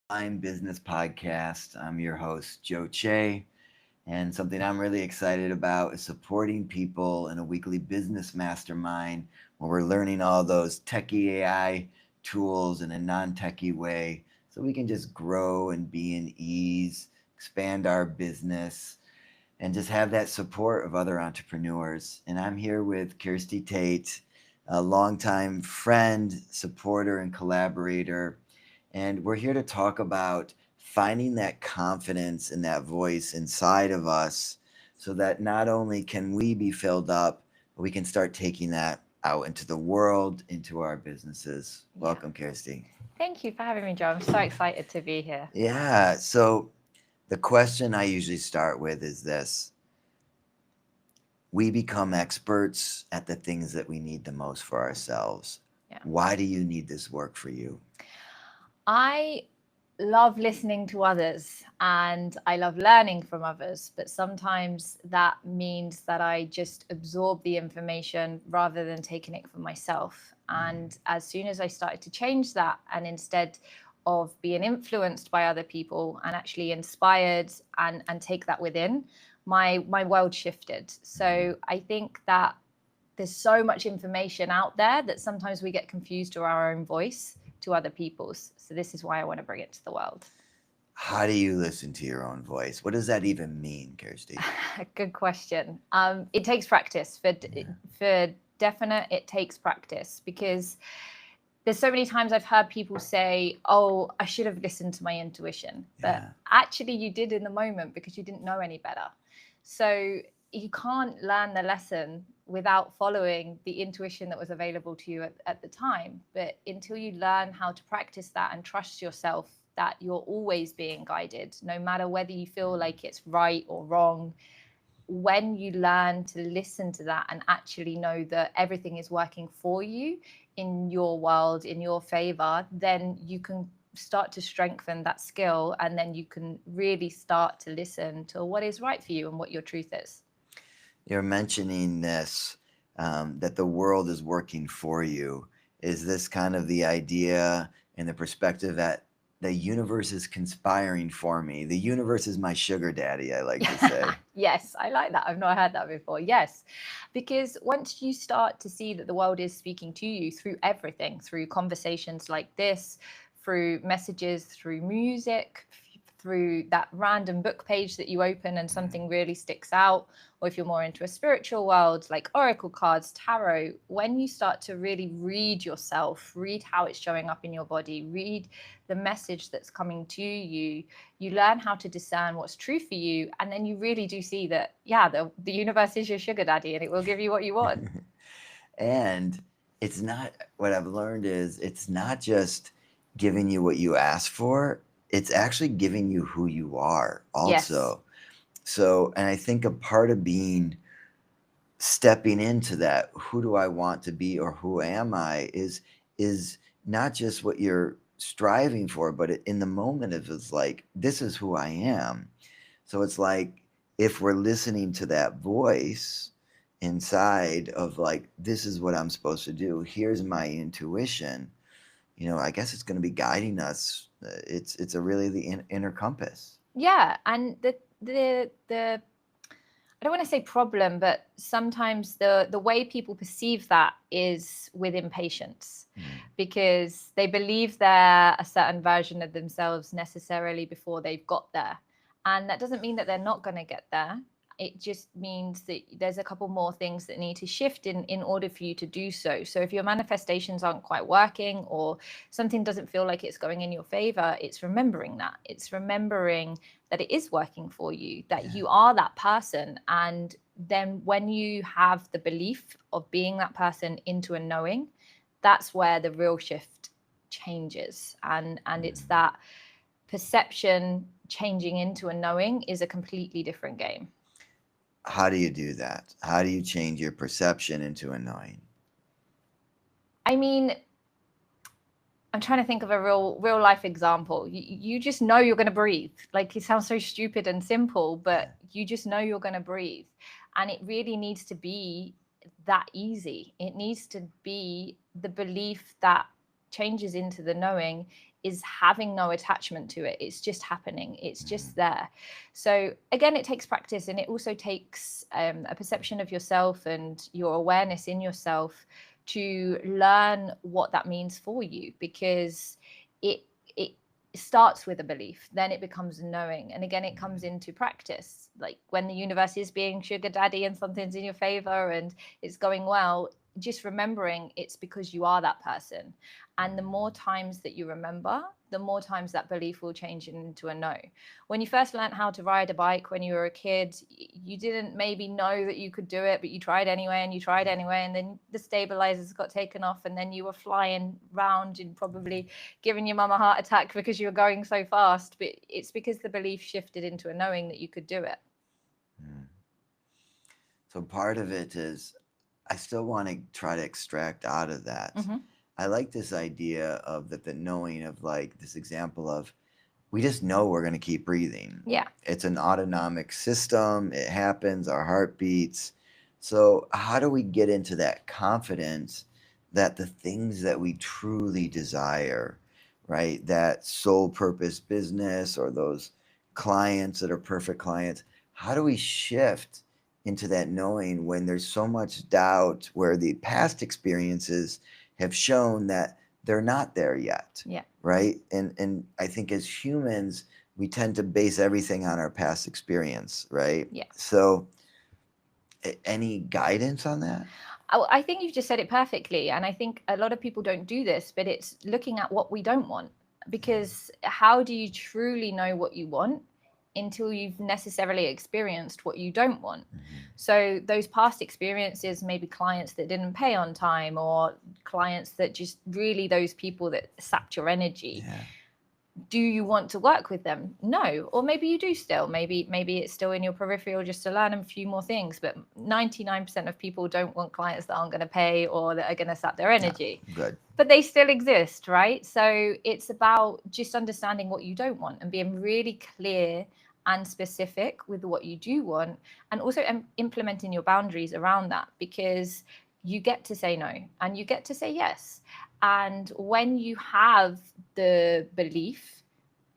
Online Business Podcast. I'm your host, Joe Che, and something I'm really excited about is supporting people in a weekly business mastermind where we're learning all those techie AI tools in a non-techie way so we can just grow and be in ease, expand our business, and just have that support of other entrepreneurs. And I'm here with Kirsty Tait, a longtime friend, supporter, and collaborator. And we're here to talk about finding that confidence and that voice inside of us so that not only can we be filled up, but we can start taking that out into the world, into our businesses. Yeah. Welcome, Kirsty. Thank you for having me, Joe. I'm so excited to be here. Yeah. So the question I usually start with is this: we become experts at the things that we need the most for ourselves. Yeah. Why do you need this work for you? I love listening to others and I love learning from others, but sometimes that means that I just absorb the information rather than taking it for myself. And as soon as I started to change that, and instead of being influenced by other people and actually inspired and take that within, my world shifted. So I think that there's so much information out there that sometimes we get confused to our own voice to other people's. So this is why I want to bring it to the world. How do you listen to your own voice? What does that even mean, Kirsty? Good question. It takes practice for definite. It takes practice because there's so many times I've heard people say, "Oh, I should have listened to my intuition," but Yeah. actually you did in the moment because you didn't know any better. So you can't learn the lesson without following the intuition that was available to you at the time. But until you learn how to practice that and trust yourself that you're always being guided, no matter whether you feel like it's right or wrong, when you learn to listen to that and actually know that everything is working for you in your world, in your favor, then you can start to strengthen that skill, and then you can really start to listen to what is right for you and what your truth is. You're mentioning this, that the world is working for you. Is this kind of the idea and the perspective that the universe is conspiring for me? The universe is my sugar daddy, I like to say. Yes, I like that. I've not heard that before. Yes, because once you start to see that the world is speaking to you through everything, through conversations like this, through messages, through music, through that random book page that you open and something really sticks out, or if you're more into a spiritual world like oracle cards, tarot, when you start to really read yourself, read how it's showing up in your body, read the message that's coming to you, you learn how to discern what's true for you, and then you really do see that, yeah, the universe is your sugar daddy and it will give you what you want. And it's not, what I've learned is it's not just giving you what you ask for, it's actually giving you who you are Yes. also. So, and I think a part of being stepping into that, who do I want to be or who am I, is not just what you're striving for, but in the moment it was like, this is who I am. So it's like, if we're listening to that voice inside of like, this is what I'm supposed to do, here's my intuition, I guess it's going to be guiding us. It's a really the inner compass. Yeah, and the I don't want to say problem, but sometimes the way people perceive that is with impatience, Mm. because they believe they're a certain version of themselves necessarily before they've got there. And that doesn't mean that they're not going to get there. It just means that there's a couple more things that need to shift in order for you to do so. So if your manifestations aren't quite working, or something doesn't feel like it's going in your favor, it's remembering that. It's remembering that it is working for you, that Yeah. you are that person. And then when you have the belief of being that person into a knowing, that's where the real shift changes. And it's Mm. that perception changing into a knowing is a completely different game. How do you do that? How do you change your perception into a knowing? I mean, I'm trying to think of a real life example. You just know you're going to breathe. Like, it sounds so stupid and simple, Yeah. but you just know you're going to breathe. And it really needs to be that easy. It needs to be the belief that changes into the knowing is having no attachment to it. It's just happening. It's just there. So again, it takes practice, and it also takes a perception of yourself and your awareness in yourself to learn what that means for you, because it starts with a belief, then it becomes knowing, and again it comes into practice. Like when the universe is being sugar daddy and something's in your favor and it's going well, just remembering it's because you are that person. And the more times that you remember, the more times that belief will change into a no. When you first learned how to ride a bike when you were a kid, you didn't maybe know that you could do it, but you tried anyway, and you tried anyway, and then the stabilizers got taken off, and then you were flying round and probably giving your mum a heart attack because you were going so fast. But it's because the belief shifted into a knowing that you could do it. So part of it is, I still want to try to extract out of that. I like this idea of the knowing of, like, this example of, we just know we're going to keep breathing. Yeah. It's an autonomic system. It happens, our heart beats. So how do we get into that confidence that the things that we truly desire, right, that sole purpose business or those clients that are perfect clients, how do we shift into that knowing when there's so much doubt, where the past experiences have shown that they're not there yet? Yeah. Right. And I think as humans, we tend to base everything on our past experience. Right. Yeah. So any guidance on that? I think you've just said it perfectly. And I think a lot of people don't do this, but it's looking at what we don't want. Because how do you truly know what you want until you've necessarily experienced what you don't want? So those past experiences, maybe clients that didn't pay on time, or clients that just really, those people that sapped your energy. Yeah. Do you want to work with them? No. Or maybe you do still. Maybe it's still in your peripheral just to learn a few more things. But 99% of people don't want clients that aren't going to pay or that are going to sap their energy. Yeah, good. But they still exist, right? So it's about just understanding what you don't want and being really clear and specific with what you do want, and also implementing your boundaries around that, because you get to say no and you get to say yes. And when you have the belief,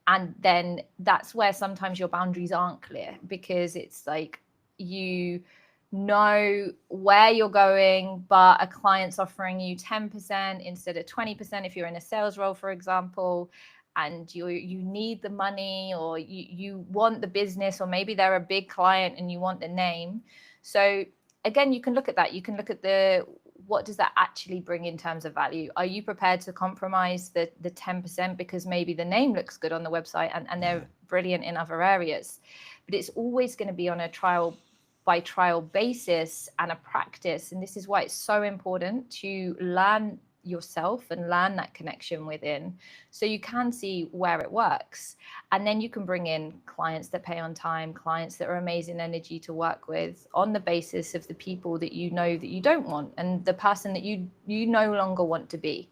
and then that's where sometimes your boundaries aren't clear, because it's like you know where you're going, but a client's offering you 10% instead of 20% if you're in a sales role, for example, and you need the money, or you want the business, or maybe they're a big client and you want the name. So again, you can look at that. You can look at what does that actually bring in terms of value? Are you prepared to compromise the 10% because maybe the name looks good on the website and they're brilliant in other areas? But it's always going to be on a trial by trial basis and a practice. And this is why it's so important to learn yourself and learn that connection within, so you can see where it works. And then you can bring in clients that pay on time, clients that are amazing energy to work with, on the basis of the people that you know that you don't want, and the person that you no longer want to be.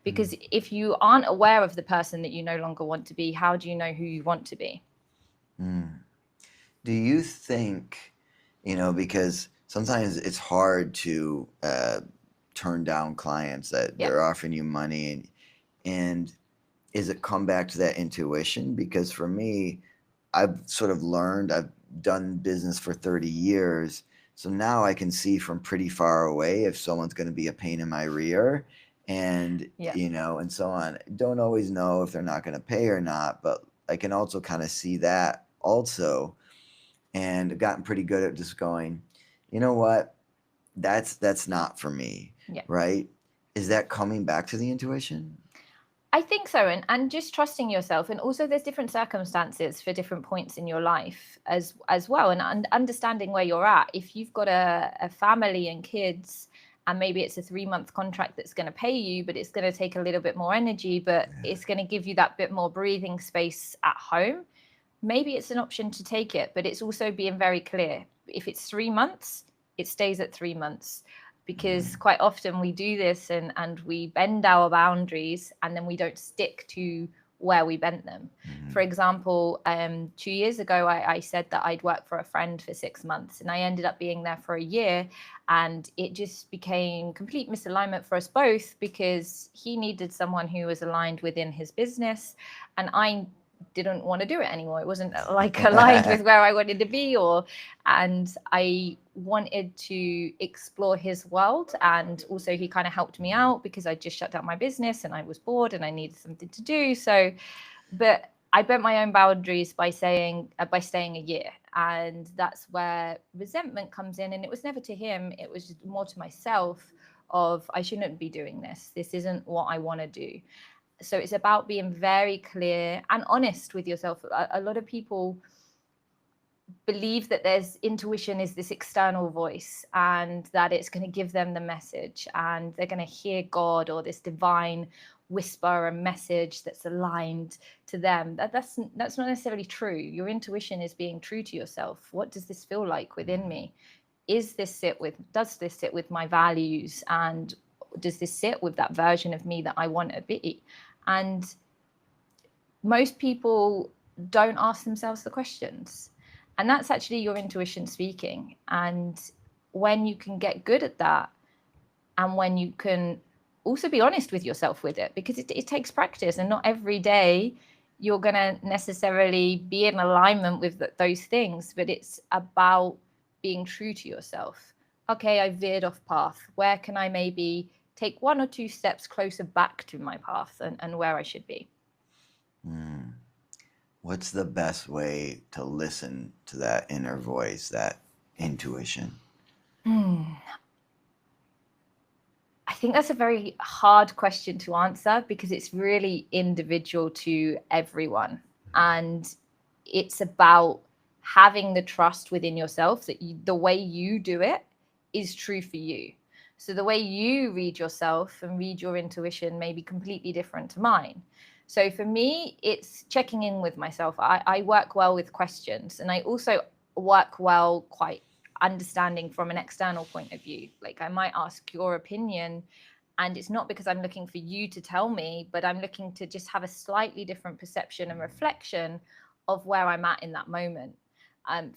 Because if you aren't aware of the person that you no longer want to be, how do you know who you want to be? Do you think, because sometimes it's hard to turn down clients that they're offering you money, and is it come back to that intuition? Because for me, I've sort of learned, I've done business for 30 years, so now I can see from pretty far away if someone's going to be a pain in my rear, and and so on. Don't always know if they're not going to pay or not, but I can also kind of see that also, and I've gotten pretty good at just going, you know what, that's not for me. Right? Is that coming back to the intuition? I think so. And just trusting yourself. And also there's different circumstances for different points in your life as well. And understanding where you're at. If you've got a family and kids, and maybe it's a 3-month contract that's going to pay you, but it's going to take a little bit more energy, but it's going to give you that bit more breathing space at home, maybe it's an option to take it. But it's also being very clear. If it's 3 months, it stays at 3 months. Because quite often we do this and we bend our boundaries, and then we don't stick to where we bent them. For example, 2 years ago, I said that I'd work for a friend for 6 months, and I ended up being there for a year. And it just became complete misalignment for us both, because he needed someone who was aligned within his business, and I didn't want to do it anymore. It wasn't like aligned with where I wanted to be, and I wanted to explore his world. And also he kind of helped me out because I just shut down my business and I was bored and I needed something to do. So, but I bent my own boundaries by staying a year, and that's where resentment comes in. And it was never to him; it was more to myself. Of, I shouldn't be doing this. This isn't what I want to do. So it's about being very clear and honest with yourself. A lot of people believe that there's intuition is this external voice, and that it's going to give them the message, and they're going to hear God or this divine whisper a message that's aligned to them. That's not necessarily true. Your intuition is being true to yourself. What does this feel like within me? Does this sit with my values, and does this sit with that version of me that I want to be? And most people don't ask themselves the questions, and that's actually your intuition speaking. And when you can get good at that, and when you can also be honest with yourself with it, because it takes practice, and not every day you're going to necessarily be in alignment with those things, but it's about being true to yourself. Okay, I veered off path. Where can I maybe take 1 or 2 steps closer back to my path, and where I should be? What's the best way to listen to that inner voice, that intuition? I think that's a very hard question to answer, because it's really individual to everyone. And it's about having the trust within yourself that the way you do it is true for you. So the way you read yourself and read your intuition may be completely different to mine. So for me, it's checking in with myself. I work well with questions, and I also work well quite understanding from an external point of view. Like, I might ask your opinion, and it's not because I'm looking for you to tell me, but I'm looking to just have a slightly different perception and reflection of where I'm at in that moment.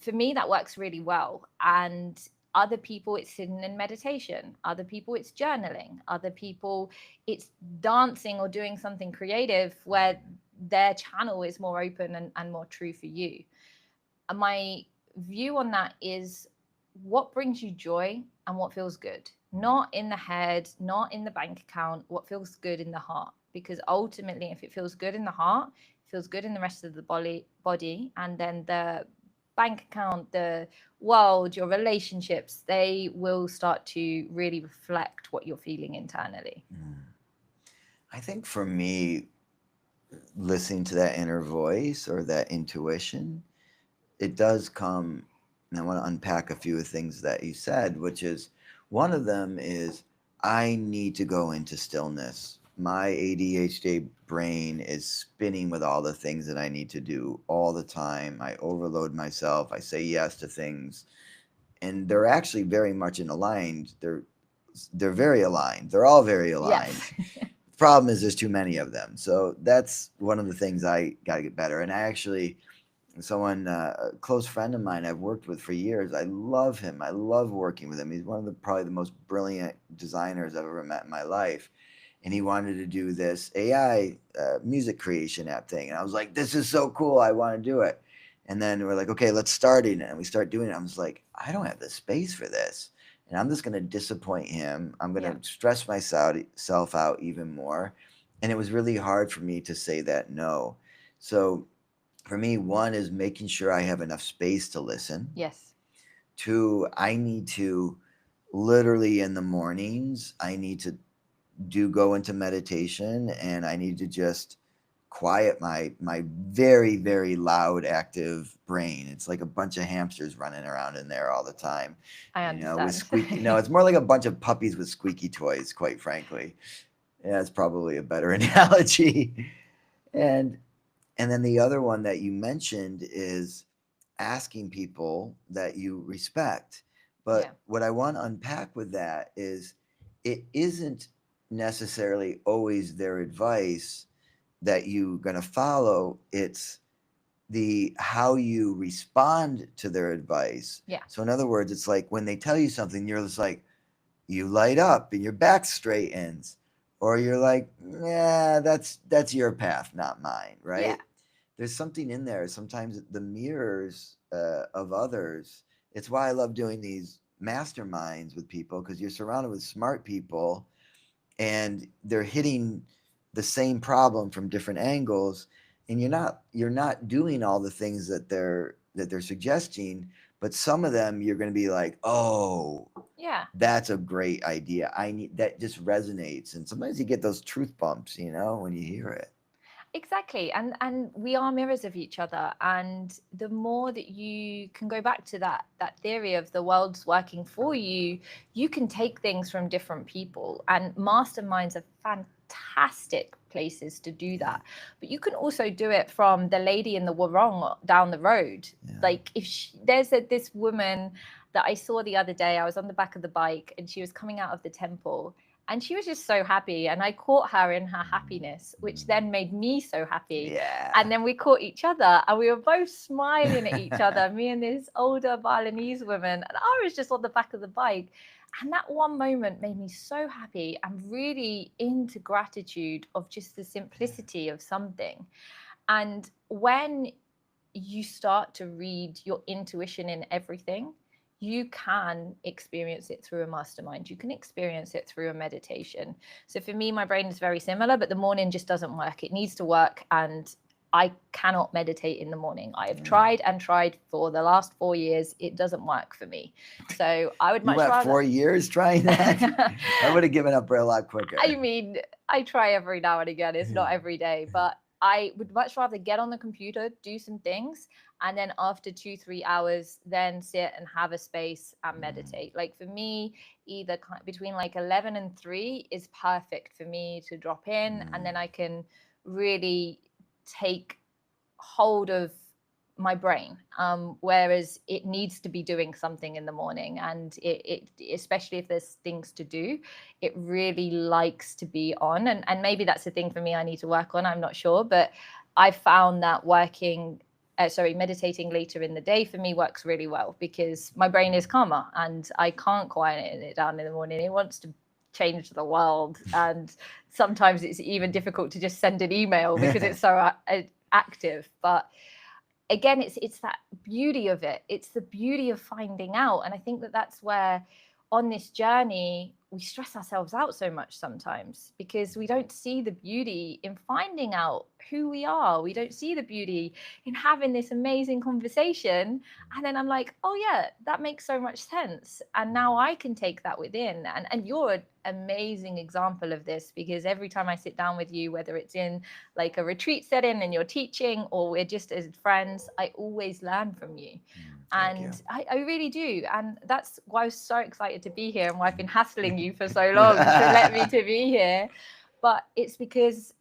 For me, that works really well. And other people, it's sitting in meditation. Other people, it's journaling. Other people, it's dancing or doing something creative where their channel is more open and more true for you. And my view on that is, what brings you joy and what feels good, not in the head, not in the bank account, what feels good in the heart. Because ultimately, if it feels good in the heart, it feels good in the rest of the body, and then the bank account, the world, your relationships, they will start to really reflect what you're feeling internally. I think for me, listening to that inner voice or that intuition, it does come, and I want to unpack a few of the things that you said, which is, one of them is, I need to go into stillness. My ADHD brain is spinning with all the things that I need to do all the time. I overload myself. I say yes to things, and they're actually very much aligned. They're very aligned. They're all very aligned. Yes. The problem is there's too many of them. So that's one of the things I got to get better. And I actually, someone, a close friend of mine I've worked with for years, I love him. I love working with him. He's one of probably the most brilliant designers I've ever met in my life. And he wanted to do this AI music creation app thing. And I was like, this is so cool. I want to do it. And then we're like, okay, let's start it. And we start doing it. I was like, I don't have the space for this. And I'm just going to disappoint him. I'm going to stress myself out even more. And it was really hard for me to say that no. So for me, one is making sure I have enough space to listen. Yes. 2, I need to literally in the mornings, I need to go into meditation, and I need to just quiet my very, very loud, active brain. It's like a bunch of hamsters running around in there all the time. I understand. With squeaky. No, it's more like a bunch of puppies with squeaky toys, quite frankly. Yeah, it's probably a better analogy. And then the other one that you mentioned is asking people that you respect. But what I want to unpack with that is, it isn't necessarily always their advice that you're going to follow. It's the how you respond to their advice. Yeah. So in other words, it's like when they tell you something, you're just like, you light up and your back straightens, or you're like, yeah, that's your path, not mine, Yeah. right? There's something in there. Sometimes the mirrors of others. It's why I love doing these masterminds with people, because you're surrounded with smart people and they're hitting the same problem from different angles, and you're not doing all the things that they're suggesting, but some of them you're going to be like, oh, Yeah. that's a great idea. I need that, just resonates. And sometimes you get those truth bumps, when you hear it. Exactly. And we are mirrors of each other. And the more that you can go back to that theory of the world's working for you, you can take things from different people. And masterminds are fantastic places to do that. But you can also do it from the lady in the warong down the road. Yeah. Like if there's this woman that I saw the other day, I was on the back of the bike and she was coming out of the temple. And she was just so happy. And I caught her in her happiness, which then made me so happy. Yeah. And then we caught each other and we were both smiling at each other, me and this older Balinese woman. And I was just on the back of the bike. And that one moment made me so happy and really into gratitude of just the simplicity of something. And when you start to read your intuition in everything, you can experience it through a mastermind. You can experience it through a meditation. So for me, my brain is very similar, but the morning just doesn't work. It needs to work. And I cannot meditate in the morning. I have tried and tried for the last 4 years. It doesn't work for me. So I would much rather. 4 years trying that? I would have given up a lot quicker. I mean, I try every now and again. It's not every day, but I would much rather get on the computer, do some things, and then after 2-3 hours, then sit and have a space and meditate. Like for me, either between like 11 and 3 is perfect for me to drop in, and then I can really take hold of my brain, whereas it needs to be doing something in the morning, and it especially if there's things to do, it really likes to be on, and maybe that's the thing for me I need to work on, I'm not sure, but I found that meditating later in the day for me works really well because my brain is calmer and I can't quiet it down in the morning. It wants to change the world, and sometimes it's even difficult to just send an email because it's so active. But again, it's that beauty of it. It's the beauty of finding out. And I think that's where on this journey, we stress ourselves out so much sometimes because we don't see the beauty in finding out who we are. We don't see the beauty in having this amazing conversation. And then I'm like, oh yeah, that makes so much sense. And now I can take that within. And you're an amazing example of this because every time I sit down with you, whether it's in like a retreat setting and you're teaching or we're just as friends, I always learn from you. And I really do. And that's why I was so excited to be here and why I've been hassling you for so long to let me to be here. But it's because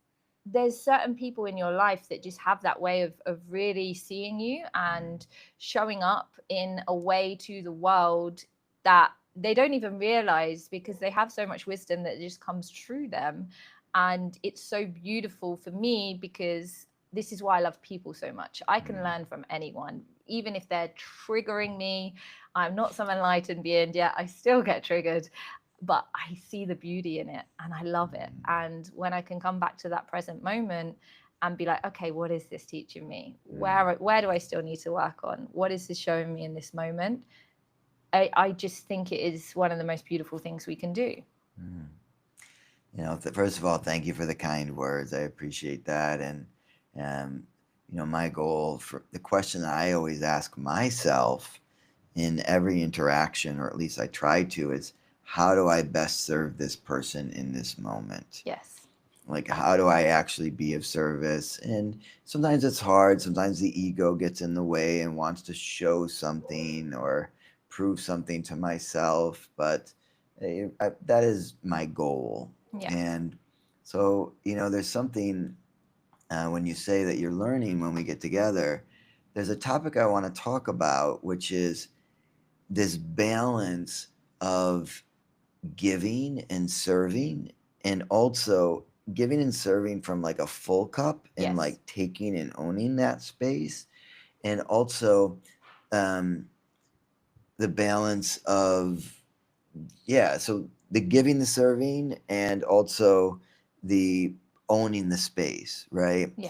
there's certain people in your life that just have that way of really seeing you and showing up in a way to the world that they don't even realize because they have so much wisdom that just comes through them. And it's so beautiful for me because this is why I love people so much. I can learn from anyone, even if they're triggering me. I'm not some enlightened being yet. I still get triggered, but I see the beauty in it and I love it. And when I can come back to that present moment and be like, okay, what is this teaching me? Where do I still need to work on? What is this showing me in this moment? I just think it is one of the most beautiful things we can do. First of all, thank you for the kind words. I appreciate that. And, my goal for the question that I always ask myself in every interaction, or at least I try to, is how do I best serve this person in this moment? Yes. Like, how do I actually be of service? And sometimes it's hard. Sometimes the ego gets in the way and wants to show something or prove something to myself. But that is my goal. Yeah. And so, there's something when you say that you're learning when we get together, there's a topic I want to talk about, which is this balance of giving and serving, and also giving and serving from like a full cup and Yes. like taking and owning that space, and also um, the balance of, yeah, so the giving, the serving, and also the owning the space, right? Yeah.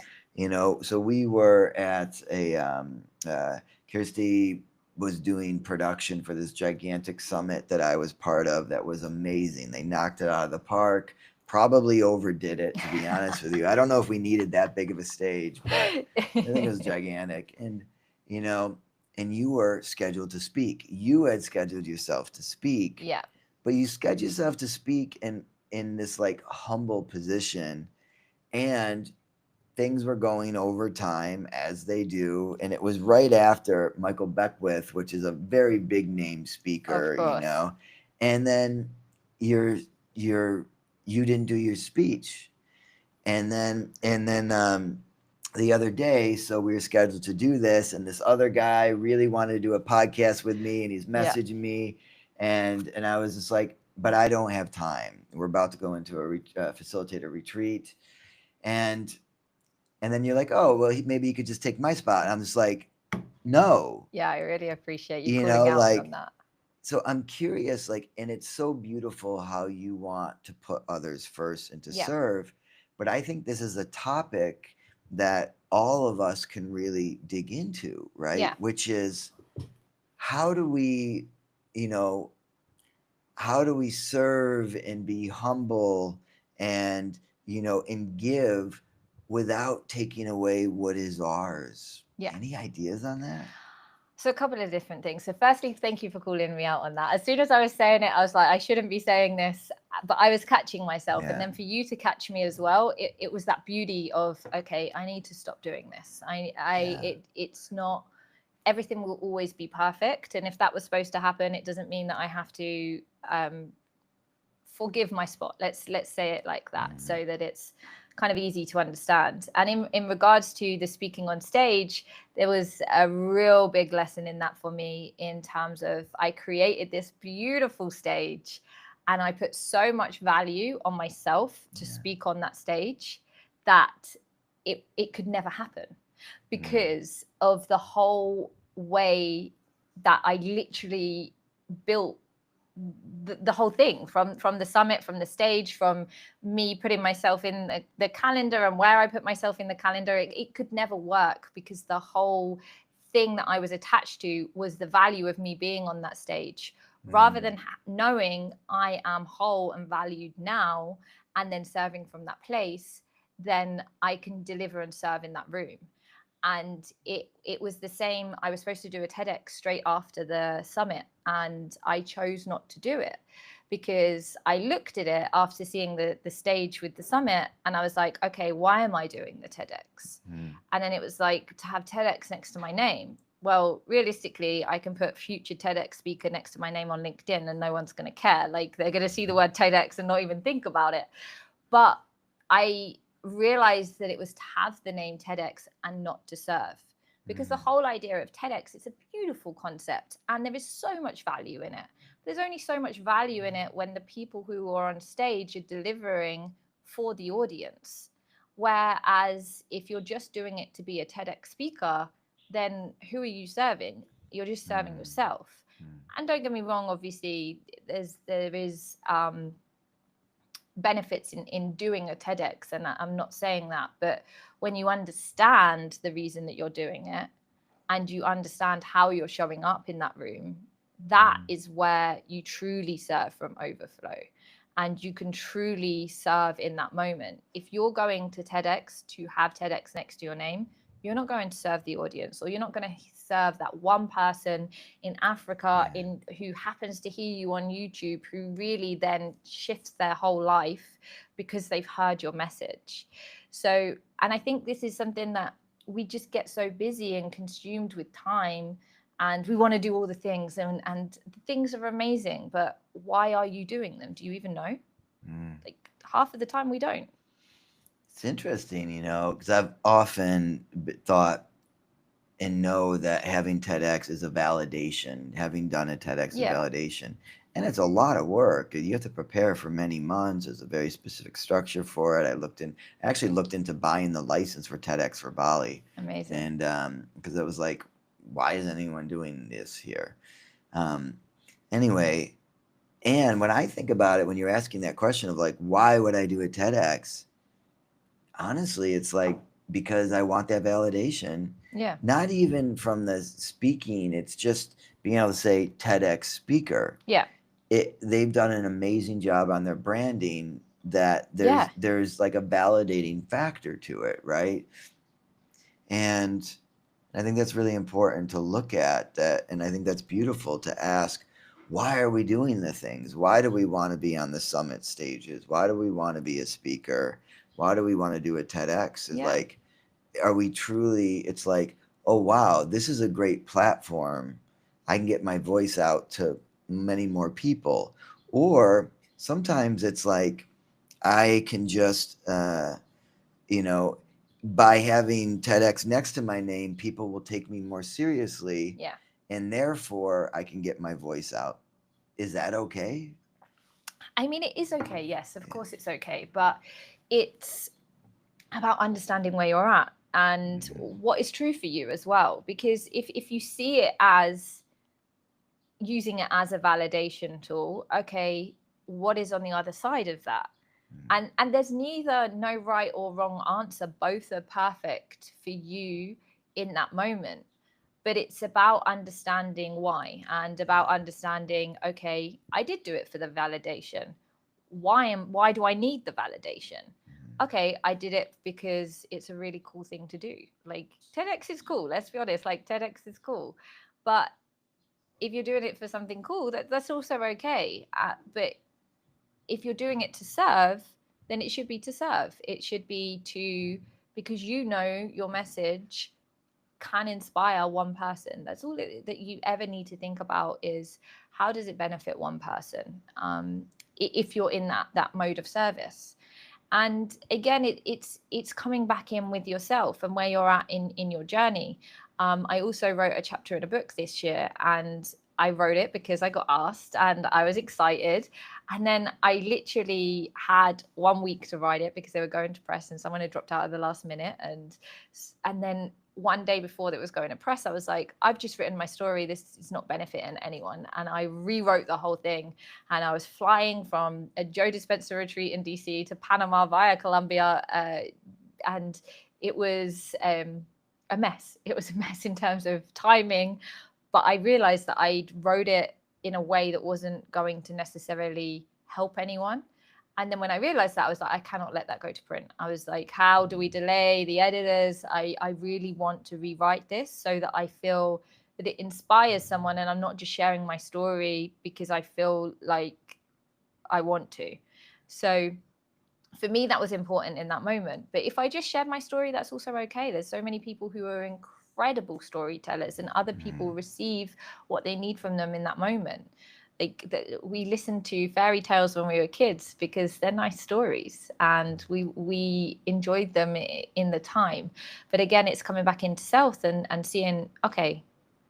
So we were at Kirsty was doing production for this gigantic summit that I was part of. That was amazing. They knocked it out of the park. Probably overdid it, to be honest with you. I don't know if we needed that big of a stage, but I think it was gigantic. And, you know, and you were scheduled to speak. You had scheduled yourself to speak, Yeah. but you scheduled yourself to speak in this like humble position, and things were going over time as they do, and it was right after Michael Beckwith, which is a very big name Of speaker, course. and then you're you're you didn't do your speech, and then the other day, so we were scheduled to do this, and this other guy really wanted to do a podcast with me, and he's Yeah. messaging me, and I was just like, but I don't have time. We're about to go into facilitate a retreat, and and then you're like, oh well, maybe you could just take my spot. And I'm just like, no, Yeah, I really appreciate you calling out me on like, that. so I'm curious, like, and it's so beautiful how you want to put others first and to Yeah. serve. But I think this is a topic that all of us can really dig into, right? Yeah. Which is, how do we, you know, how do we serve and be humble and, and give without taking away what is ours? Yeah. Any ideas on that? So a couple of different things. So firstly, thank you for calling me out on that. As soon as I was saying it, I was like, I shouldn't be saying this, but I was catching myself. Yeah. And then for you to catch me as well, it was that beauty of, okay, I need to stop doing this. It's not, everything will always be perfect. And if that was supposed to happen, it doesn't mean that I have to forgive my spot. Let's say it like that, so that it's kind of easy to understand. And in regards to the speaking on stage, there was a real big lesson in that for me, in terms of, I created this beautiful stage and I put so much value on myself to speak on that stage that it could never happen, because of the whole way that I literally built the whole thing, from the summit, from the stage, from me putting myself in the calendar and where I put myself in the calendar. It could never work, because the whole thing that I was attached to was the value of me being on that stage, rather than knowing I am whole and valued now, and then serving from that place, then I can deliver and serve in that room. And it was the same. I was supposed to do a TEDx straight after the summit, and I chose not to do it, because I looked at it after seeing the stage with the summit, and I was like, okay, why am I doing the TEDx? And then it was like, to have TEDx next to my name. Well, realistically, I can put future TEDx speaker next to my name on LinkedIn and no one's going to care. Like, they're going to see the word TEDx and not even think about it. But I realized that it was to have the name TEDx and not to serve, because the whole idea of TEDx, it's a beautiful concept and there is so much value in it. There's only so much value in it when the people who are on stage are delivering for the audience. Whereas if you're just doing it to be a TEDx speaker, then who are you serving? You're just serving yourself. And don't get me wrong, obviously there is benefits in doing a TEDx, and I'm not saying that, but when you understand the reason that you're doing it, and you understand how you're showing up in that room, that is where you truly serve from overflow, and you can truly serve in that moment. If you're going to TEDx to have TEDx next to your name, you're not going to serve the audience, or you're not going to serve that one person in Africa who happens to hear you on YouTube, who really then shifts their whole life because they've heard your message. So, and I think this is something that we just get so busy and consumed with time, and we want to do all the things, and the things are amazing, but why are you doing them? Do you even know? Like, half of the time we don't. It's interesting, because I've often thought and know that having TEDx is a validation. Having done a TEDx is a validation. And it's a lot of work. You have to prepare for many months. There's a very specific structure for it. I actually looked into buying the license for TEDx for Bali, Amazing. and because it was like, why is anyone doing this here? Um, anyway, and when I think about it, when you're asking that question of like, why would I do a TEDx? Honestly, it's like because I want that validation, Yeah. not even from the speaking. It's just being able to say TEDx speaker. Yeah. They've done an amazing job on their branding that Yeah. there's like a validating factor to it, right? And I think that's really important to look at that, and I think that's beautiful to ask, why are we doing the things? Why do we want to be on the summit stages? Why do we want to be a speaker? Why do we want to do a TEDx? Is Yeah. like, are we truly, it's like, oh wow, this is a great platform. I can get my voice out to many more people. Or sometimes it's like I can just you know, by having TEDx next to my name, people will take me more seriously, Yeah. and therefore I can get my voice out. Is that okay? I mean, it is okay. Yes, of Yeah. course it's okay. But it's about understanding where you're at and Mhm. what is true for you as well. Because if you see it as using it as a validation tool, okay, what is on the other side of that? And there's neither no right or wrong answer. Both are perfect for you in that moment. But it's about understanding why and about understanding, okay, I did do it for the validation. Why do I need the validation? Okay, I did it because it's a really cool thing to do. Like TEDx is cool, let's be honest, like TEDx is cool. But if you're doing it for something cool, that's also okay. But if you're doing it to serve, then it should be to serve. It should be to, because you know your message can inspire one person. That's all that you ever need to think about is how does it benefit one person, if you're in that mode of service. And again, it's coming back in with yourself and where you're at in your journey. I also wrote a chapter in a book this year, and I wrote it because I got asked and I was excited. And then I literally had 1 week to write it because they were going to press and someone had dropped out at the last minute. And then one day before that was going to press, I was like, I've just written my story. This is not benefiting anyone. And I rewrote the whole thing. And I was flying from a Joe Dispenza retreat in DC to Panama via Colombia. And it was a mess. It was a mess in terms of timing. But I realized that I wrote it in a way that wasn't going to necessarily help anyone. And then when I realized that, I was like, I cannot let that go to print. I was like, how do we delay the editors? I really want to rewrite this so that I feel that it inspires someone and I'm not just sharing my story because I feel like I want to. So for me, that was important in that moment. But if I just shared my story, that's also okay. There's so many people who are incredible storytellers and other people receive what they need from them in that moment. Like we listened to fairy tales when we were kids because they're nice stories and we enjoyed them in the time. But again, it's coming back into self and seeing, okay,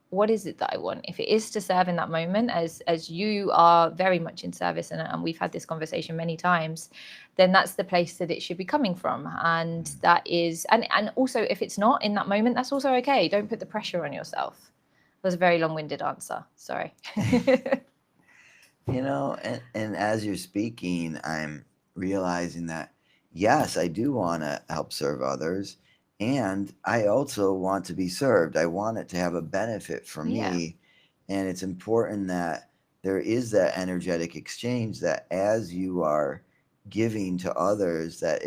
what is it that I want? If it is to serve in that moment, as you are very much in service, and we've had this conversation many times, then that's the place that it should be coming from. And that is, and also if it's not in that moment, that's also okay. Don't put the pressure on yourself. It was a very long-winded answer. Sorry. And as you're speaking, I'm realizing that yes, I do want to help serve others, and I also want to be served. I want it to have a benefit for Yeah. me, and it's important that there is that energetic exchange that as you are giving to others, that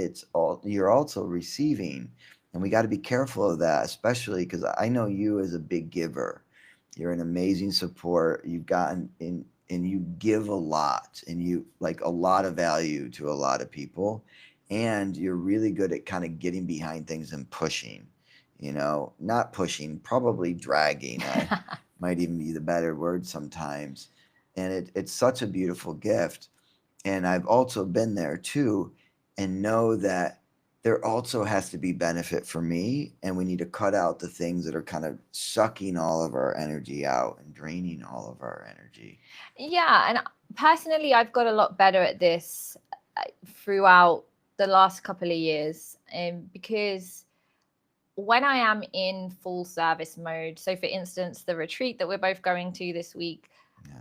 you're also receiving, and we got to be careful of that, especially because I know you as a big giver. You're an amazing support. You've gotten in and you give a lot and you like a lot of value to a lot of people, and you're really good at kind of getting behind things and pushing, not pushing, probably dragging, might even be the better word sometimes. And it's such a beautiful gift, and I've also been there too, and know that there also has to be benefit for me, and we need to cut out the things that are kind of sucking all of our energy out and draining all of our energy. Yeah, and Personally, I've got a lot better at this throughout the last couple of years, because when I am in full service mode, so for instance, the retreat that we're both going to this week,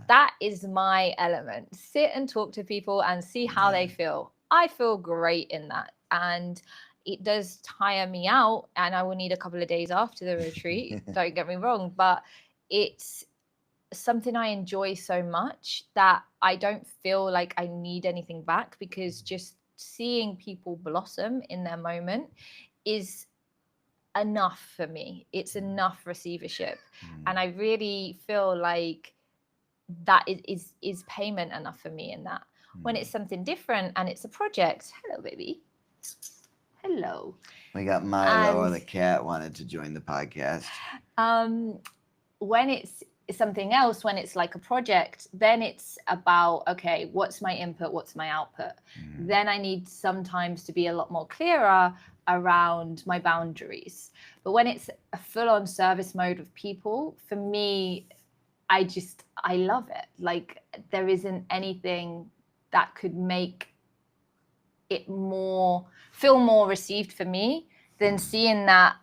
that is my element. Sit and talk to people and see how they feel. I feel great in that. And it does tire me out, and I will need a couple of days after the retreat. Don't get me wrong, but it's something I enjoy so much that I don't feel like I need anything back, because just seeing people blossom in their moment is enough for me. It's enough receivership. And I really feel like that is payment enough for me in that. When it's something different and it's a project, hello baby, hello. We got Milo, the cat, wanted to join the podcast. When it's something else, when it's like a project, then it's about, okay, what's my input, what's my output? Then I need sometimes to be a lot more clearer around my boundaries. But when it's a full-on service mode of people, for me, I love it. Like, there isn't anything that could make it feel more received for me than seeing that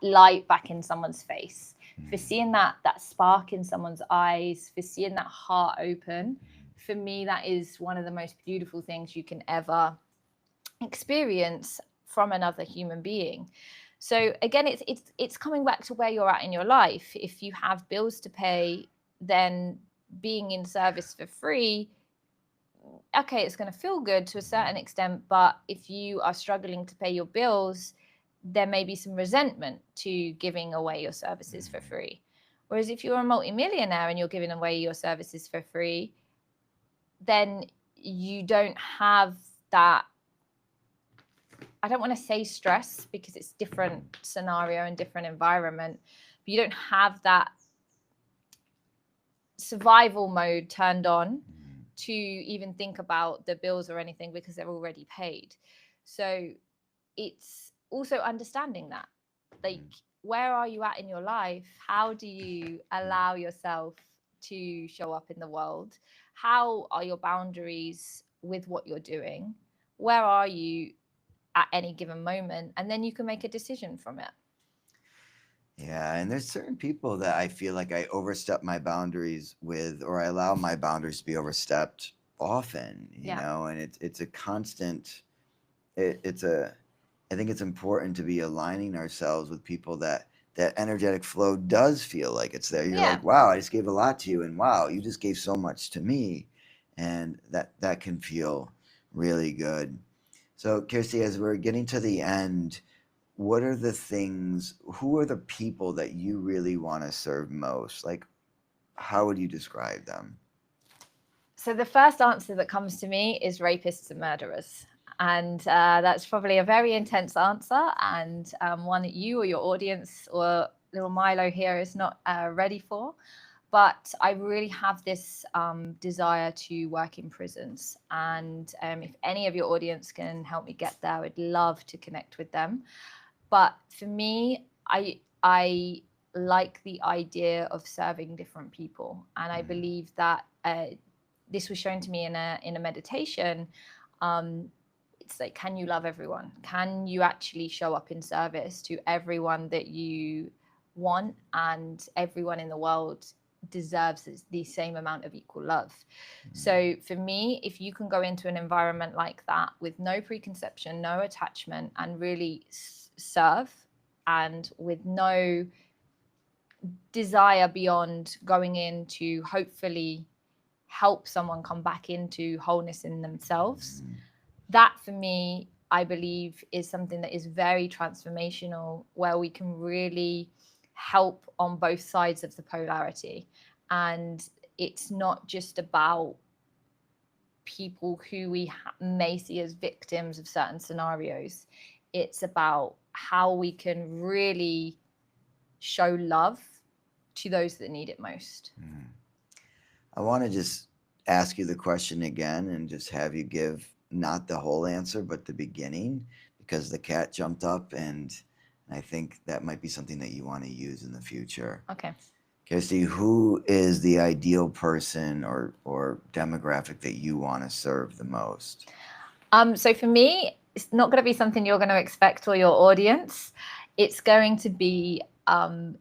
light back in someone's face, for seeing that spark in someone's eyes, for seeing that heart open. For me, that is one of the most beautiful things you can ever experience from another human being. So again, it's coming back to where you're at in your life. If you have bills to pay, then being in service for free, okay, it's going to feel good to a certain extent, but if you are struggling to pay your bills, there may be some resentment to giving away your services for free. Whereas if you're a multimillionaire and you're giving away your services for free, then you don't have that, I don't want to say stress, because it's different scenario and different environment, but you don't have that survival mode turned on to even think about the bills or anything, because they're already paid. So it's also understanding that, like, where are you at in your life? How do you allow yourself to show up in the world? How are your boundaries with what you're doing? Where are you at any given moment? And then you can make a decision from it. Yeah, and there's certain people that I feel like I overstep my boundaries with, or I allow my boundaries to be overstepped often, you know, and it's a constant, I think it's important to be aligning ourselves with people that energetic flow does feel like it's there. You're like, wow, I just gave a lot to you, and wow, you just gave so much to me. And that can feel really good. So Kirsty, as we're getting to the end, what are the things, who are the people that you really want to serve most? Like, how would you describe them? So the first answer that comes to me is rapists and murderers. And that's probably a very intense answer, and one that you or your audience or little Milo here is not ready for. But I really have this desire to work in prisons. And if any of your audience can help me get there, I'd love to connect with them. But for me, I like the idea of serving different people. And I believe that this was shown to me in a meditation. It's like, can you love everyone? Can you actually show up in service to everyone that you want? And everyone in the world deserves the same amount of equal love. So for me, if you can go into an environment like that with no preconception, no attachment, and really serve, and with no desire beyond going in to hopefully help someone come back into wholeness in themselves, that for me, I believe, is something that is very transformational, where we can really help on both sides of the polarity. And it's not just about people who we may see as victims of certain scenarios. It's about how we can really show love to those that need it most. I want to just ask you the question again and just have you give not the whole answer, but the beginning, because the cat jumped up, and I think that might be something that you want to use in the future. Okay. Kirsty, who is the ideal person or demographic that you want to serve the most? So for me, it's not going to be something you're going to expect or your audience. It's going to be I've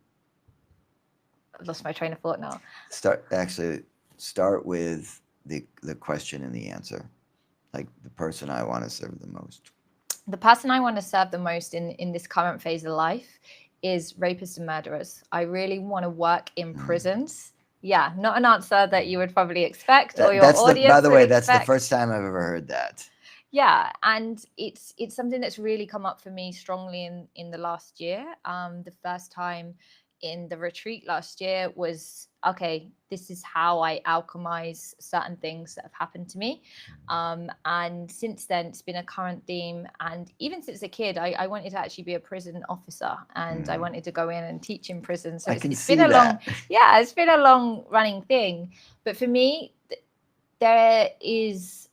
lost my train of thought now. Start with the question and the answer. Like the person I want to serve the most. The person I want to serve the most in this current phase of life is rapists and murderers. I really want to work in prisons. Yeah, not an answer that you would probably expect or your audience by the way, would that's the expect. first time I've ever heard that. Yeah, and it's something that's really come up for me strongly in the last year. The first time in the retreat last year was, okay, this is how I alchemize certain things that have happened to me. And since then, it's been a current theme. And even since a kid, I wanted to actually be a prison officer, and I wanted to go in and teach in prison. So it's been a long, yeah, it's been a long running thing. But for me, there is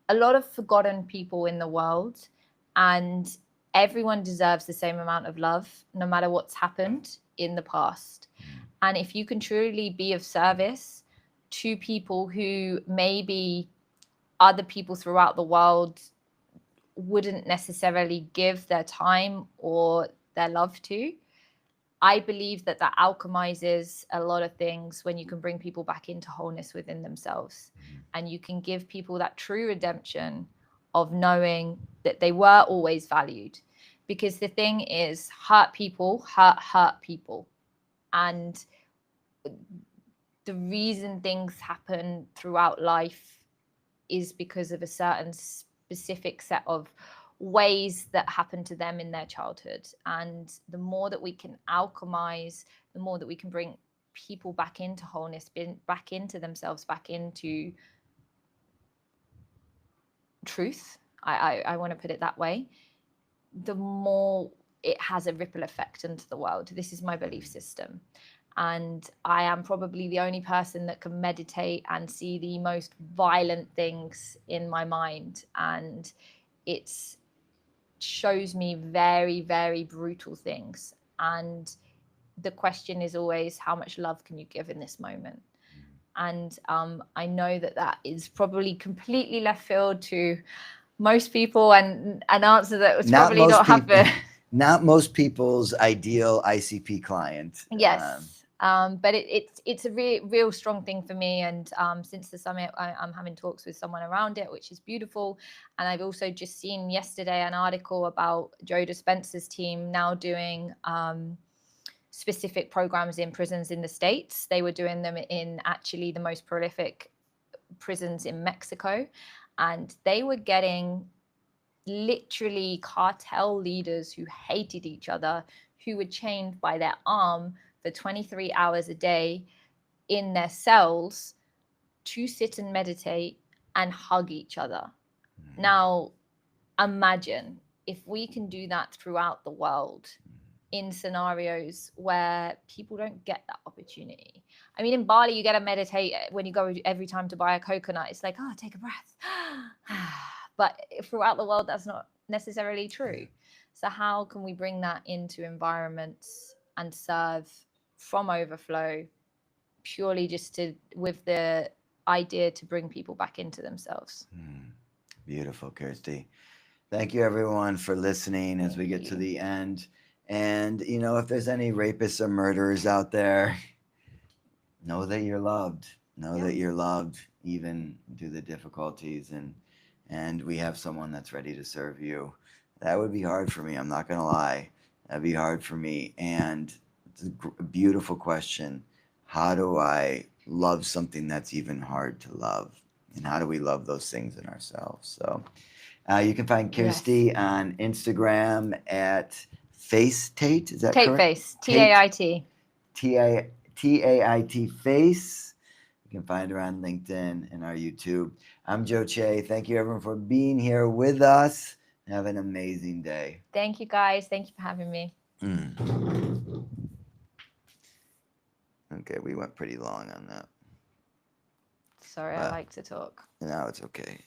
a lot of forgotten people in the world, and everyone deserves the same amount of love, no matter what's happened in the past. And if you can truly be of service to people who maybe other people throughout the world wouldn't necessarily give their time or their love to, I believe that alchemizes a lot of things when you can bring people back into wholeness within themselves, and you can give people that true redemption of knowing that they were always valued. Because the thing is, hurt people hurt people. And the reason things happen throughout life is because of a certain specific set of ways that happen to them in their childhood. And the more that we can alchemize, the more that we can bring people back into wholeness, back into themselves, back into truth. I want to put it that way. The more it has a ripple effect into the world. This is my belief system. And I am probably the only person that can meditate and see the most violent things in my mind. And it's shows me very, very brutal things. And the question is always, how much love can you give in this moment? And I know that is probably completely left field to most people, and an answer that was probably not happen. Not most people's ideal ICP client. Yes. But it's a real strong thing for me. And since the summit, I'm having talks with someone around it, which is beautiful. And I've also just seen yesterday an article about Joe Dispenza's team now doing specific programs in prisons in the States. They were doing them in actually the most prolific prisons in Mexico. And they were getting literally cartel leaders who hated each other, who were chained by their arm for 23 hours a day in their cells to sit and meditate and hug each other. Now, imagine if we can do that throughout the world in scenarios where people don't get that opportunity. I mean, in Bali, you get to meditate when you go every time to buy a coconut. It's like, oh, take a breath. But throughout the world, that's not necessarily true. So how can we bring that into environments and serve from overflow, purely just with the idea to bring people back into themselves? Beautiful, Kirsty. Thank you, everyone, for listening as we get to the end. And, if there's any rapists or murderers out there, know that you're loved. Know that you're loved, even through the difficulties. And we have someone that's ready to serve you. That would be hard for me. I'm not going to lie. That'd be hard for me. And it's a beautiful question. How do I love something that's even hard to love? And how do we love those things in ourselves? So you can find Kirsty on Instagram at Tait. Is that Tait correct? Face. Tait. Tait Face. You can find her on LinkedIn and our YouTube. I'm Joe Che. Thank you, everyone, for being here with us. Have an amazing day. Thank you, guys. Thank you for having me. Okay, we went pretty long on that. Sorry, I like to talk. No, it's okay.